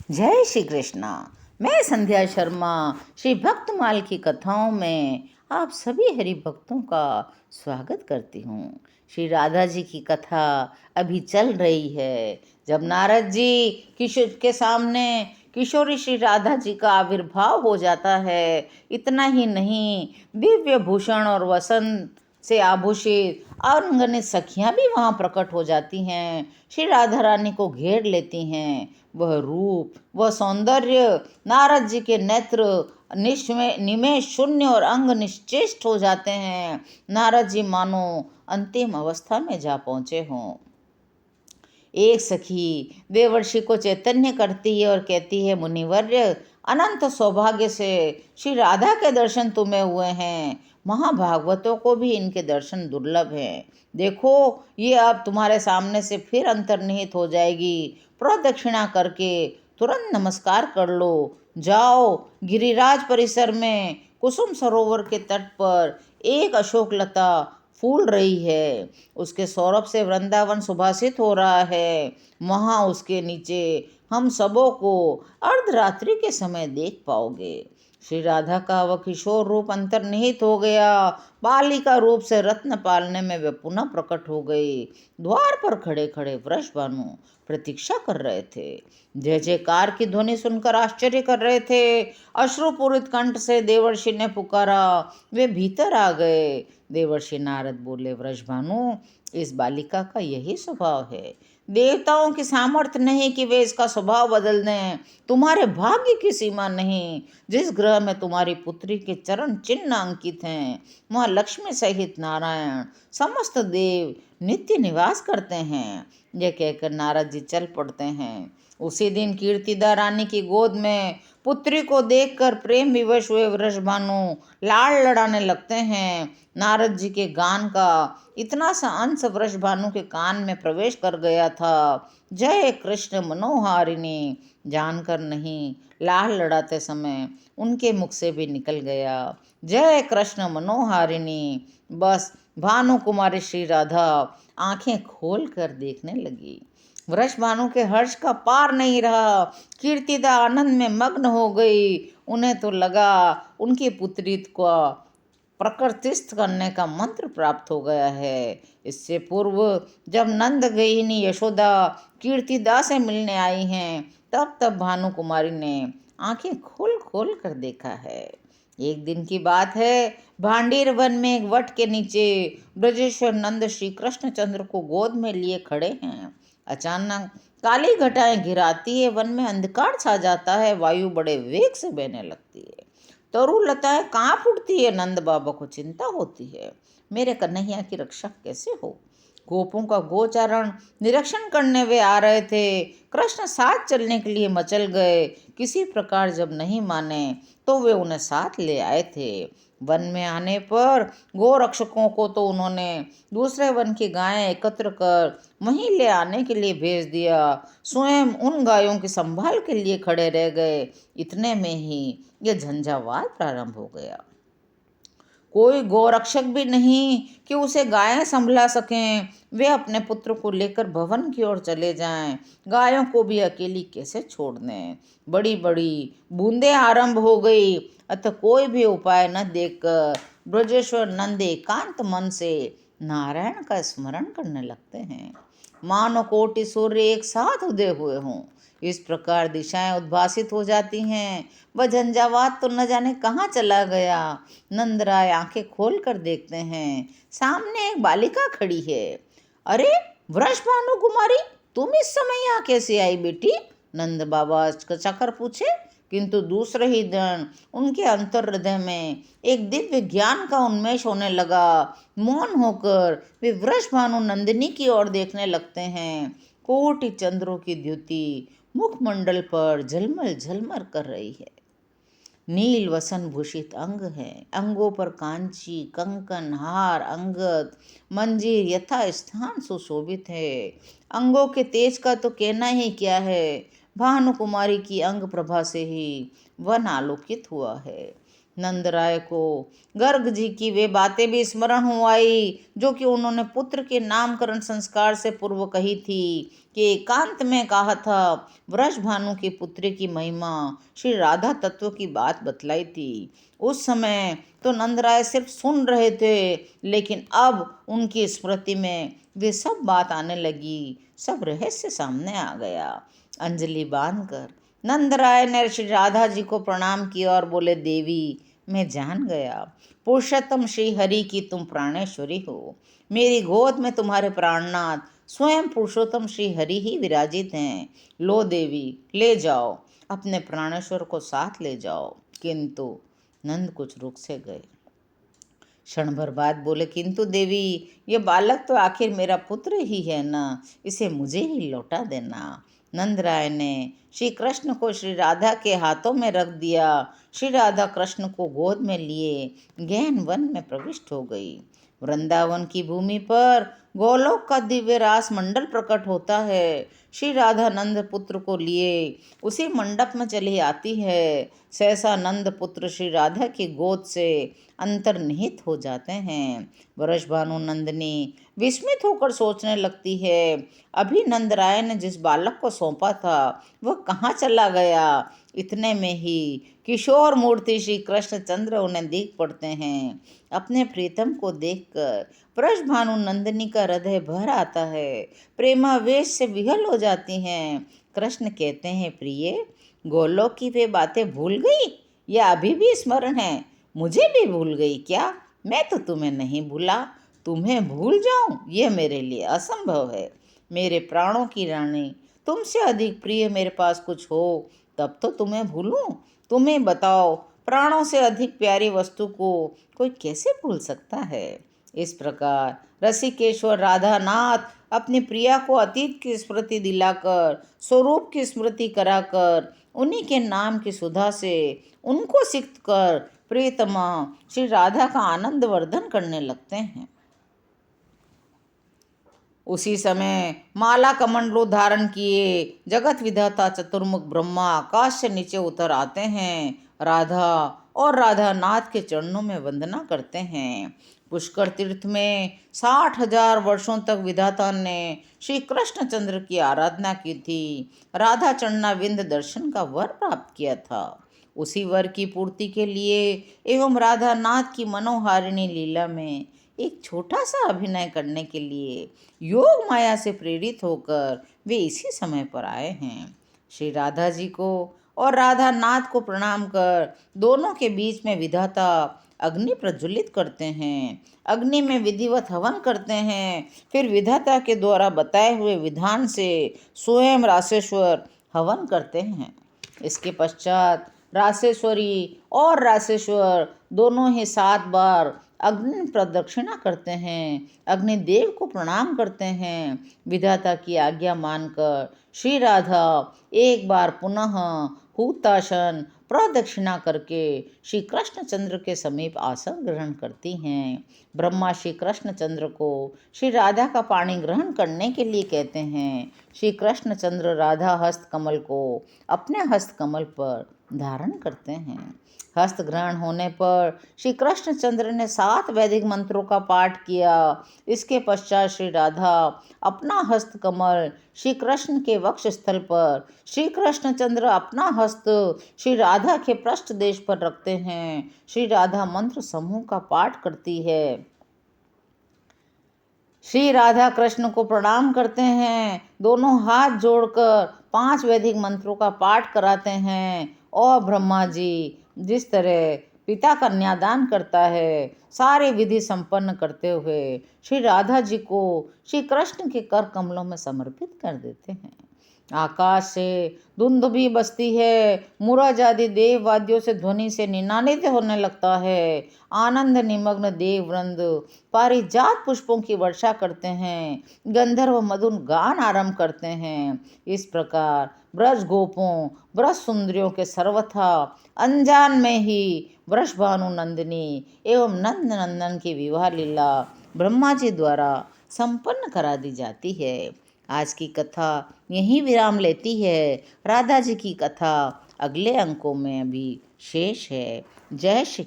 जय श्री कृष्णा। मैं संध्या शर्मा श्री भक्तमाल की कथाओं में आप सभी हरि भक्तों का स्वागत करती हूँ। श्री राधा जी की कथा अभी चल रही है। जब नारद जी किशोर के सामने किशोरी श्री राधा जी का आविर्भाव हो जाता है, इतना ही नहीं दिव्य भूषण और वसंत से आभूषित अनगिनत सखियां भी वहाँ प्रकट हो जाती हैं, श्री राधा रानी को घेर लेती हैं। वह रूप, वह सौंदर्य नारद जी के नेत्र निमेष शून्य और अंग निश्चेष्ट हो जाते हैं। नारद जी मानो अंतिम अवस्था में जा पहुँचे हों। एक सखी देवर्षि को चैतन्य करती है और कहती है, मुनिवर्य, अनंत सौभाग्य से श्री राधा के दर्शन तुम्हें हुए हैं। महाभागवतों को भी इनके दर्शन दुर्लभ हैं। देखो, ये अब तुम्हारे सामने से फिर अंतर्निहित हो जाएगी। प्रदक्षिणा करके तुरंत नमस्कार कर लो। जाओ, गिरिराज परिसर में कुसुम सरोवर के तट पर एक अशोक लता फूल रही है, उसके सौरभ से वृंदावन सुभाषित हो रहा है। वहाँ उसके नीचे हम सबों को अर्धरात्रि के समय देख पाओगे। श्री राधा का वह किशोर रूप अंतर्निहित हो गया। बालिका रूप से रत्न पालने में वे पुनः प्रकट हो गई। द्वार पर खड़े खड़े वृषभानु प्रतीक्षा कर रहे थे। जय जयकार की ध्वनि सुनकर आश्चर्य कर रहे थे। अश्रुपूरित कंठ से देवर्षि ने पुकारा। वे भीतर आ गए। देवर्षि नारद बोले, वृषभानु, इस बालिका का यही स्वभाव है। देवताओं की सामर्थ्य नहीं कि वे इसका स्वभाव बदल दें। तुम्हारे भाग्य की सीमा नहीं। जिस ग्रह में तुम्हारी पुत्री के चरण चिन्ह अंकित हैं, वहाँ लक्ष्मी सहित नारायण समस्त देव नित्य निवास करते हैं। यह कहकर नारद जी चल पड़ते हैं। उसी दिन कीर्तिदा रानी की गोद में पुत्री को देखकर प्रेम विवश हुए वृषभानु लाड़ लड़ाने लगते हैं। नारद जी के गान का इतना सा अंश वृषभानु के कान में प्रवेश कर गया था। जय कृष्ण मनोहारिणी जानकर नहीं, लाड़ लड़ाते समय उनके मुख से भी निकल गया, जय कृष्ण मनोहारिणी। बस भानु कुमारी श्री राधा आंखें खोल कर देखने लगी। वृषभानु के हर्ष का पार नहीं रहा। कीर्तिदा आनंद में मग्न हो गई। उन्हें तो लगा उनकी पुत्री को प्रकृतिस्थ करने का मंत्र प्राप्त हो गया है। इससे पूर्व जब नंद गयिनी यशोदा कीर्तिदा से मिलने आई हैं, तब भानु कुमारी ने आंखें खोल खोल कर देखा है। एक दिन की बात है, भांडीर वन में एक वट के नीचे ब्रजेश्वर नंद श्री कृष्णचंद्र को गोद में लिए खड़े हैं। अचानक काली घटाएं घिराती है, वन में अंधकार छा जाता है, वायु बड़े वेग से बहने लगती है, तरु लताएं कांप उठती है। नंद बाबा को चिंता होती है, मेरे कन्हैया की रक्षा कैसे हो। गोपों का गोचारण निरीक्षण करने वे आ रहे थे। कृष्ण साथ चलने के लिए मचल गए। किसी प्रकार जब नहीं माने तो वे उन्हें साथ ले आए थे। वन में आने पर गोरक्षकों को तो उन्होंने दूसरे वन की गायें एकत्र कर वहीं ले आने के लिए भेज दिया। स्वयं उन गायों की संभाल के लिए खड़े रह गए। इतने में ही यह झंझावात प्रारंभ हो गया। कोई गोरक्षक भी नहीं कि उसे गायें संभला सकें। वे अपने पुत्र को लेकर भवन की ओर चले जाएं। गायों को भी अकेली कैसे छोड़ दें। बड़ी बड़ी बूंदें आरंभ हो गई। अतः कोई भी उपाय न देखकर ब्रजेश्वर नंद एकांत मन से नारायण का स्मरण करने लगते हैं। मानो कोटि सूर्य एक साथ उदय हुए हों। इस प्रकार दिशाएं उद्भासित हो जाती हैं। वह झंझावात तो न जाने कहाँ चला गया। नंदराय आंखें खोल कर देखते हैं, सामने एक बालिका खड़ी है। अरे वृषभानु कुमारी, तुम इस समय यहाँ कैसे आई बेटी? नंद बाबा चकर पूछे। किंतु दूसरे ही क्षण उनके अंतर हृदय में एक दिव्य ज्ञान का उन्मेष होने लगा। मौन होकर वे वृषभानु नंदिनी की ओर देखने लगते हैं। कोटि चंद्रों की द्युति मुखमंडल पर झलमल झलमल कर रही है। नील वसन भूषित अंग है, अंगों पर कांची कंकन हार अंगत मंजीर यथा स्थान सुशोभित है। अंगों के तेज का तो कहना ही क्या है। भानु कुमारी की अंग प्रभा से ही वन आलोकित हुआ है। नंदराय को गर्ग जी की वे बातें भी स्मरण हो आई जो कि उन्होंने पुत्र के नामकरण संस्कार से पूर्व कही थी। कि एकांत में कहा था, वृषभानु की पुत्री की महिमा, श्री राधा तत्व की बात बतलाई थी। उस समय तो नंदराय सिर्फ सुन रहे थे, लेकिन अब उनकी स्मृति में वे सब बात आने लगी, सब रहस्य सामने आ गया। अंजलि बांधकर नंदराय ने श्री राधा जी को प्रणाम किया और बोले, देवी, मैं जान गया पुरुषोत्तम श्री हरि की तुम प्राणेश्वरी हो। मेरी गोद में तुम्हारे प्राणनाथ स्वयं पुरुषोत्तम श्री हरि ही विराजित हैं। लो देवी, ले जाओ, अपने प्राणेश्वर को साथ ले जाओ। किंतु नंद कुछ रुक से गए। क्षण भर बाद बोले, किंतु देवी, ये बालक तो आखिर मेरा पुत्र ही है ना, इसे मुझे ही लौटा देना। नंदराय ने श्री कृष्ण को श्री राधा के हाथों में रख दिया। श्री राधा कृष्ण को गोद में लिए गहन वन में प्रविष्ट हो गई। वृंदावन की भूमि पर गोलोक का दिव्य रास मंडल प्रकट होता है। श्री राधा नंद पुत्र को लिए उसी मंडप में चली आती है। सहसा नंद पुत्र श्री राधा की गोद से अंतर्निहित हो जाते हैं। वृषभानु नंदिनी विस्मित होकर सोचने लगती है, अभी नंदराय ने जिस बालक को सौंपा था वह कहाँ चला गया। इतने में ही किशोर मूर्ति श्री कृष्णचंद्र उन्हें दिख पड़ते हैं। अपने प्रीतम को देखकर वृषभानु नंदिनी का हृदय भर आता है, प्रेमावेश से विहल हो जाती हैं। कृष्ण कहते हैं, प्रिय, गोलोक की वे बातें भूल गई या अभी भी स्मरण है? मुझे भी भूल गई क्या? मैं तो तुम्हें नहीं भूला, तुम्हें भूल जाऊं ये मेरे लिए असंभव है। मेरे प्राणों की रानी, तुमसे अधिक प्रिय मेरे पास कुछ हो तब तो तुम्हें भूलूं। तुम्हें बताओ, प्राणों से अधिक प्यारी वस्तु को कोई कैसे भूल सकता है। इस प्रकार रसिकेश्वर राधानाथ अपनी प्रिया को अतीत की स्मृति दिलाकर, स्वरूप की स्मृति कराकर, उन्हीं के नाम की सुधा से उनको सिक्त कर प्रियतमा श्री राधा का आनंद वर्धन करने लगते हैं। उसी समय माला कमंडलू धारण किए जगत विधाता चतुर्मुख ब्रह्मा आकाश से नीचे उतर आते हैं। राधा और राधा नाथ के चरणों में वंदना करते हैं। पुष्कर तीर्थ में 60,000 वर्षों तक विधाता ने श्री कृष्णचंद्र की आराधना की थी। राधा चरणाविंद दर्शन का वर प्राप्त किया था। उसी वर की पूर्ति के लिए एवं राधा नाथ की मनोहारिणी लीला में एक छोटा सा अभिनय करने के लिए योग माया से प्रेरित होकर वे इसी समय पर आए हैं। श्री राधा जी को और राधा नाथ को प्रणाम कर दोनों के बीच में विधाता अग्नि प्रज्वलित करते हैं। अग्नि में विधिवत हवन करते हैं। फिर विधाता के द्वारा बताए हुए विधान से स्वयं रासेश्वर हवन करते हैं। इसके पश्चात रासेश्वरी और रासेश्वर दोनों ही 7 बार अग्नि प्रदक्षिणा करते हैं। अग्निदेव को प्रणाम करते हैं। विधाता की आज्ञा मानकर श्री राधा एक बार पुनः हुतासन प्रदक्षिणा करके श्री कृष्णचंद्र के समीप आसन ग्रहण करती हैं। ब्रह्मा श्री कृष्णचंद्र को श्री राधा का पाणी ग्रहण करने के लिए कहते हैं। श्री कृष्णचंद्र राधा हस्त कमल को अपने हस्त कमल पर धारण करते हैं। हस्त ग्रहण होने पर श्री कृष्णचंद्र ने 7 वैदिक मंत्रों का पाठ किया। इसके पश्चात श्री राधा अपना हस्त कमल श्री कृष्ण के वक्ष स्थल पर, श्री कृष्णचंद्र अपना हस्त श्री राधा के पृष्ठ देश पर रखते हैं। श्री राधा मंत्र समूह का पाठ करती है। श्री राधा कृष्ण को प्रणाम करते हैं। दोनों हाथ जोड़कर 5 वैदिक मंत्रों का पाठ कराते हैं और ब्रह्मा जी जिस तरह पिता कन्यादान करता है, सारी विधि संपन्न करते हुए श्री राधा जी को श्री कृष्ण के कर कमलों में समर्पित कर देते हैं। आकाश से धुंध भी बसती है। मूरज आदि देव वाद्यों से ध्वनि से निनादित होने लगता है। आनंद निमग्न देव वृंद पारिजात पुष्पों की वर्षा करते हैं। गंधर्व मधुर गान आरंभ करते हैं। इस प्रकार ब्रज गोपों, ब्रज सुंदरियों के सर्वथा अनजान में ही वृषभानु नंदिनी एवं नंद नंदन की विवाह लीला ब्रह्मा जी द्वारा संपन्न करा दी जाती है। आज की कथा यहीं विराम लेती है। राधा जी की कथा अगले अंकों में अभी शेष है। जय श्री